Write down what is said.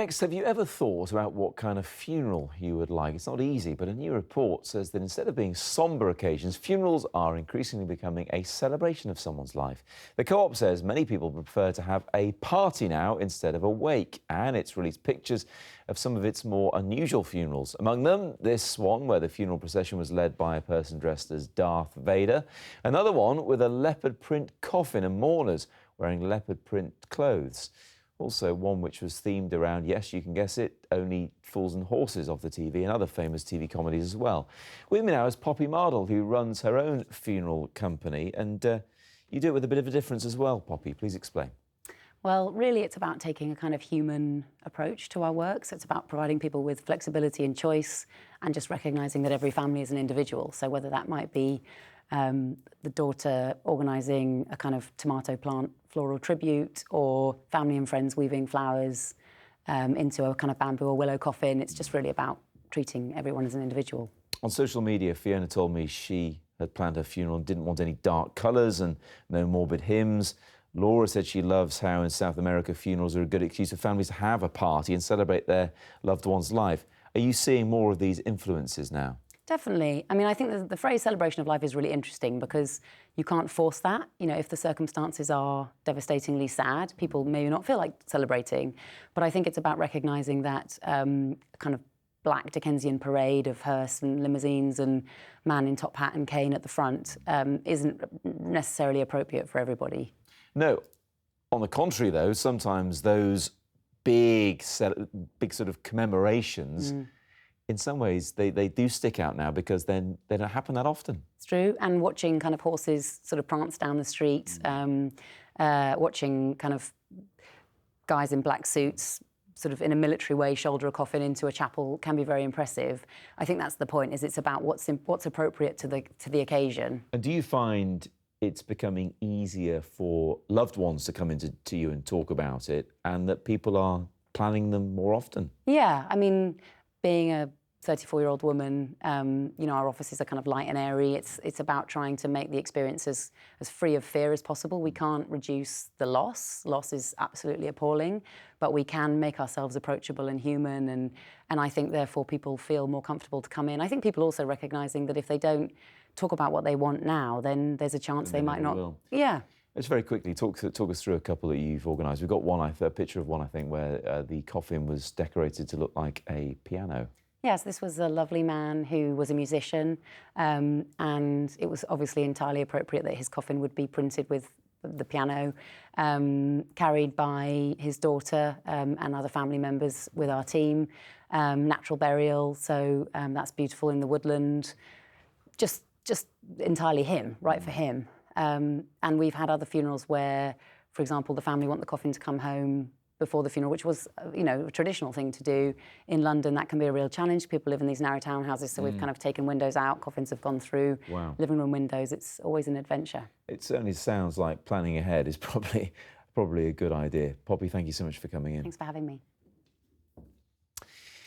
Next, have you ever thought about what kind of funeral you would like? It's not easy, but a new report says that instead of being sombre occasions, funerals are increasingly becoming a celebration of someone's life. The Co-op says many people prefer to have a party now instead of a wake, and it's released pictures of some of its more unusual funerals. Among them, this one where the funeral procession was led by a person dressed as Darth Vader, another one with a leopard print coffin and mourners wearing leopard print clothes. Also one which was themed around, yes, you can guess it, Only Fools and Horses of the TV and other famous TV comedies as well. With me now is Poppy Mardle, who runs her own funeral company, and you do it with a bit of a difference as well, Poppy. Please explain. Well, really it's about taking a kind of human approach to our work. So it's about providing people with flexibility and choice and just recognising that every family is an individual. So whether that might be the daughter organising a kind of tomato plant floral tribute or family and friends weaving flowers into a kind of bamboo or willow coffin. It's just really about treating everyone as an individual. On social media, Fiona told me she had planned her funeral and didn't want any dark colours and no morbid hymns. Laura said she loves how in South America funerals are a good excuse for families to have a party and celebrate their loved one's life. Are you seeing more of these influences now? Definitely. I mean, I think the phrase celebration of life is really interesting because you can't force that. You know, if the circumstances are devastatingly sad, people maybe not feel like celebrating. But I think it's about recognising that kind of black Dickensian parade of hearse and limousines and man in top hat and cane at the front isn't necessarily appropriate for everybody. No. On the contrary, though, sometimes those big sort of commemorations, in some ways, they do stick out now because then they don't happen that often. It's true, and watching kind of horses sort of prance down the street, watching kind of guys in black suits sort of in a military way shoulder a coffin into a chapel can be very impressive. I think that's the point, is it's about what's appropriate to the occasion. And do you find it's becoming easier for loved ones to come into you and talk about it, and that people are planning them more often? Yeah, I mean, being a 34-year-old woman, you know, our offices are kind of light and airy. It's about trying to make the experience as free of fear as possible. We can't reduce the loss. Loss is absolutely appalling, but we can make ourselves approachable and human, and I think therefore people feel more comfortable to come in. I think people also recognising that if they don't talk about what they want now, then there's a chance they might not. Will. Yeah. Let's very quickly talk us through a couple that you've organised. We've got one, a picture of one, I think, where the coffin was decorated to look like a piano. Yes, this was a lovely man who was a musician, and it was obviously entirely appropriate that his coffin would be printed with the piano, carried by his daughter and other family members with our team. Natural burial, so that's beautiful in the woodland. Just entirely him, right for him. And we've had other funerals where, for example, the family want the coffin to come home before the funeral, which was, you know, a traditional thing to do. In London, that can be a real challenge. People live in these narrow townhouses, so we've kind of taken windows out, coffins have gone through, living room windows. It's always an adventure. It certainly sounds like planning ahead is probably a good idea. Poppy, thank you so much for coming in. Thanks for having me.